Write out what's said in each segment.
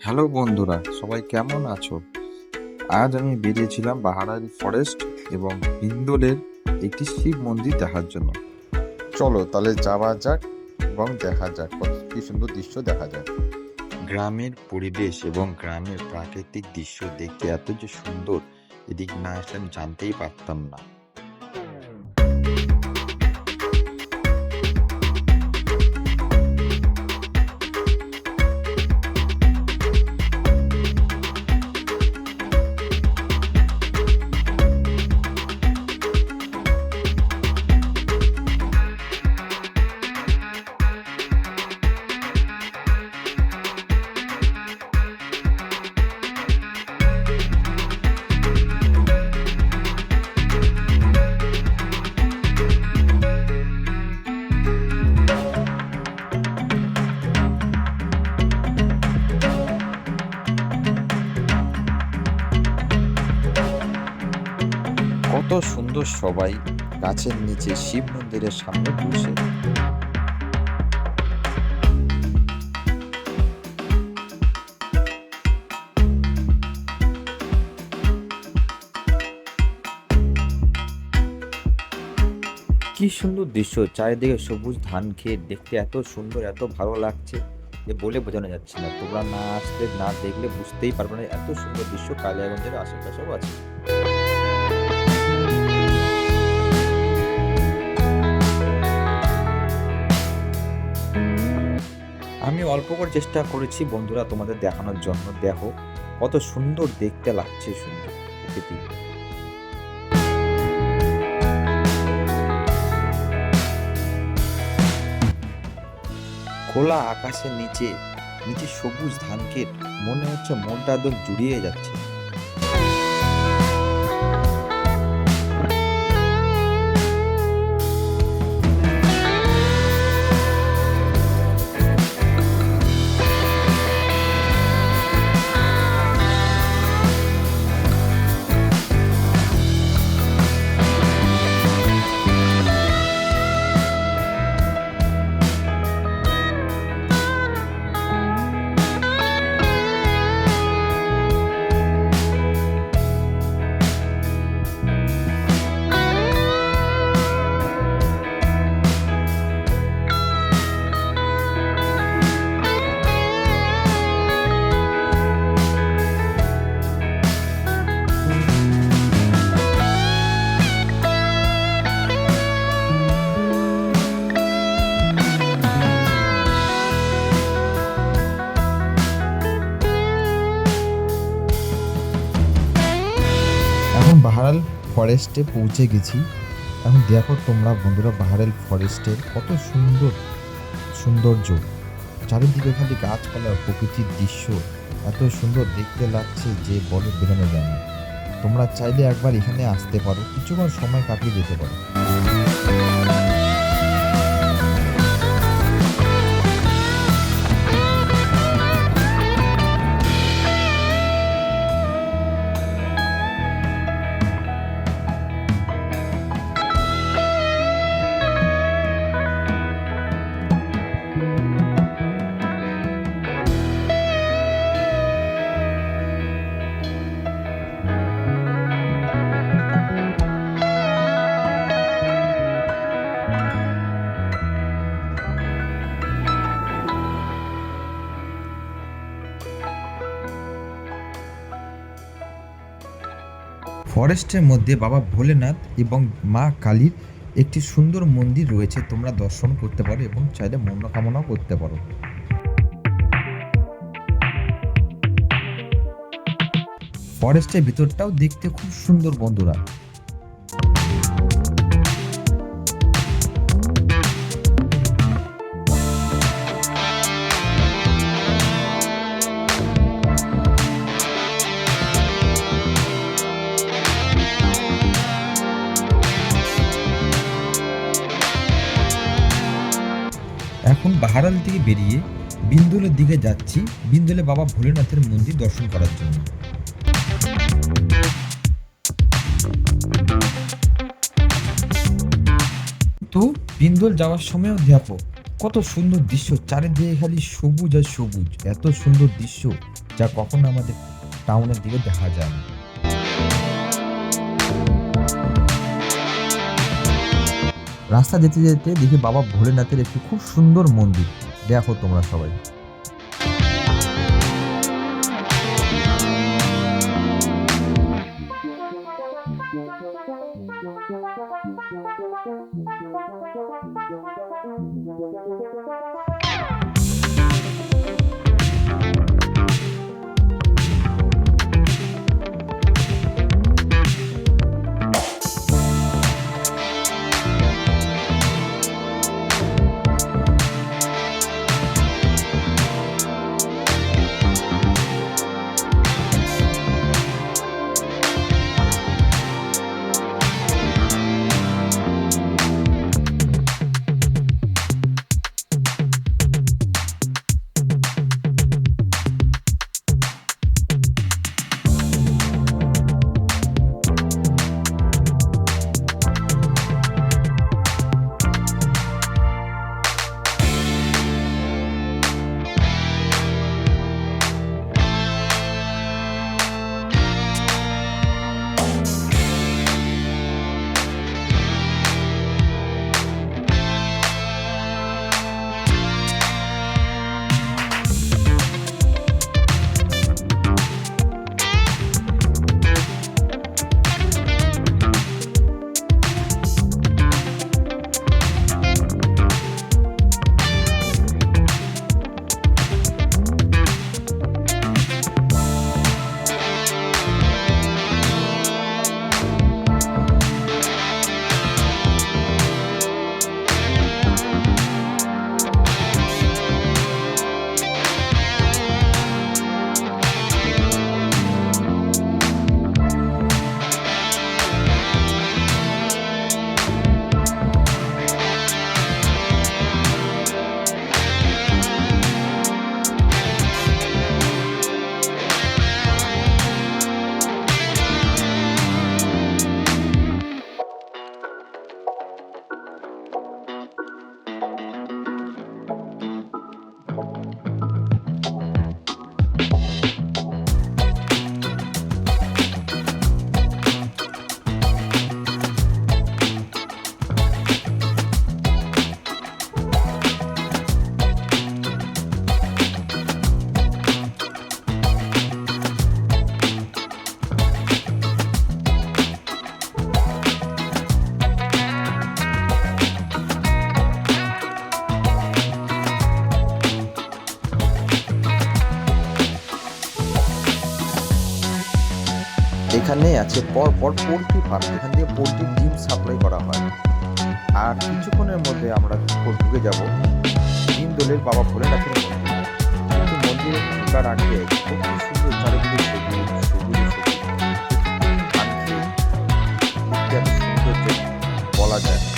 Hello বন্ধুরা, সবাই কেমন আছো? আজ আমি বেরিয়েছিলাম বাহারাল ফরেস্ট এবং হিন্দোলের একটি শিব মন্দির দেখার জন্য। চলো তাহলে যাওয়া যাক এবং দেখা যাক কত কি সুন্দর দৃশ্য দেখা যায়। গ্রামের পরিবেশ এবং গ্রামের প্রাকৃতিক দৃশ্য দেখতে এত যে সুন্দর, এদিক না আসলে আমি জানতেই পারতাম না। কত সুন্দর সবাই গাছের নিচে শিব মন্দিরের সামনে বসে। কি সুন্দর দৃশ্য, চারিদিকে সবুজ ধান ক্ষেত, দেখতে এত সুন্দর, এত ভালো লাগছে যে বলে বোঝানো যাচ্ছে না। তোমরা না আসলে না দেখলে বুঝতেই পারবে না এত সুন্দর দৃশ্য কালিয়াগঞ্জের আশেপাশেও আছে। আমি অল্প করে চেষ্টা করেছি বন্ধুরা তোমাদের দেখানোর জন্য। দেখো কত সুন্দর দেখতে লাগছে, সুন্দর প্রকৃতি। খোলা আকাশের নিচে নিচে সবুজ ধান ক্ষেত, মনে হচ্ছে মনটা একদম জুড়িয়ে যাচ্ছে। এখন বাহারাল ফরেস্টে পৌঁছে গেছি। এখন দেখো তোমরা বন্ধুরা বাহারাল ফরেস্টের কত সুন্দর সৌন্দর্য, চারিদিকে খালি গাছপালা, প্রকৃতির দৃশ্য এত সুন্দর দেখতে লাগছে যে বলে বোঝানো যায় না। তোমরা চাইলে একবার এখানে আসতে পারো, কিছুক্ষণ সময় কাটিয়ে যেতে পারো। ফরেস্টের মধ্যে বাবা ভোলেনাথ এবং মা কালীর একটি সুন্দর মন্দির রয়েছে, তোমরা দর্শন করতে পারো এবং চাইলে মনোকামনাও করতে পারো। ফরেস্টের ভিতরটাও দেখতে খুব সুন্দর বন্ধুরা। এখন বাহারাল থেকে বেরিয়ে বিন্দুলের দিকে যাচ্ছি, বিন্দুলে বাবা ভোলেনাথের মন্দির দর্শন করার জন্য। তো বিন্দুল যাওয়ার সময়ও দেখো কত সুন্দর দৃশ্য, চারিদিকে খালি সবুজ আর সবুজ, এত সুন্দর দৃশ্য যা কখনো আমাদের টাউনের দিকে দেখা যায় না। রাস্তা যেতে যেতে দেখি বাবা ভোলেনাথের একটি খুব সুন্দর মন্দির, দেখো তোমরা সবাই। এখানে আছে পর পর পোল্ট্রি ফার্ম, এখান থেকে পোল্ট্রির ডিম সাপ্লাই করা হয়। আর কিছুক্ষণের মধ্যে আমরা ঢুকে যাব ইন্দোলের বাবা ভোলেনাথের মন্দির। কিন্তু মন্দিরে ঢোকার আগে খুব সুন্দর চারিদিকে সবুজ সবুজ সবুজ দেখতে এত সুন্দর যে বলা যায় না।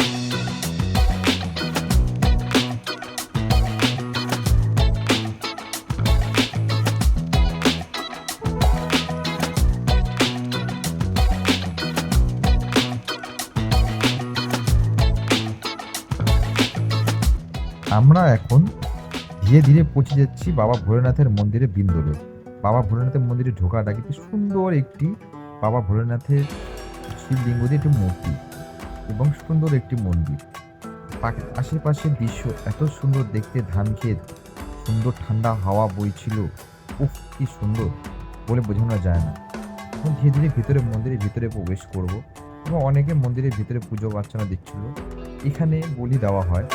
আমরা এখন ধীরে ধীরে পৌঁছে যাচ্ছি বাবা ভোলেনাথের মন্দিরে বিন্দোলে। বাবা ভোলেনাথের মন্দিরে ঢোকার আগে কি সুন্দর একটি বাবা ভোলেনাথের শিবলিঙ্গ দিয়ে একটি মূর্তি এবং সুন্দর একটি মন্দির। আশেপাশের দৃশ্য এত সুন্দর দেখতে, ধান ক্ষেত, সুন্দর ঠান্ডা হাওয়া বইছিল, উফ কি সুন্দর বলে বোঝানো যায় না। এখন ধীরে ধীরে ভিতরে মন্দিরের ভিতরে প্রবেশ করব এবং অনেকে মন্দিরের ভিতরে পুজো অর্চনা দিচ্ছিল। এখানে বলি দেওয়া হয়।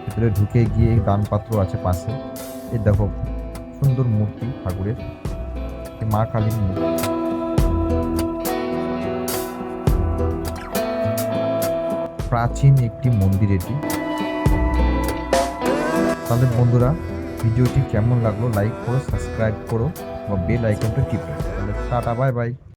ভিতরে ঢুকে গিয়ে দান পাত্র আছে পাশে, এই দেখো সুন্দর মূর্তি ঠাকুরের, মা কালীর মূর্তি। প্রাচীন একটি মন্দির এটি। তাহলে বন্ধুরা, ভিডিওটি কেমন লাগলো লাইক করো, সাবস্ক্রাইব করো বা বেল আইকনটা টিপো। তাহলে টাটা, বাই বাই।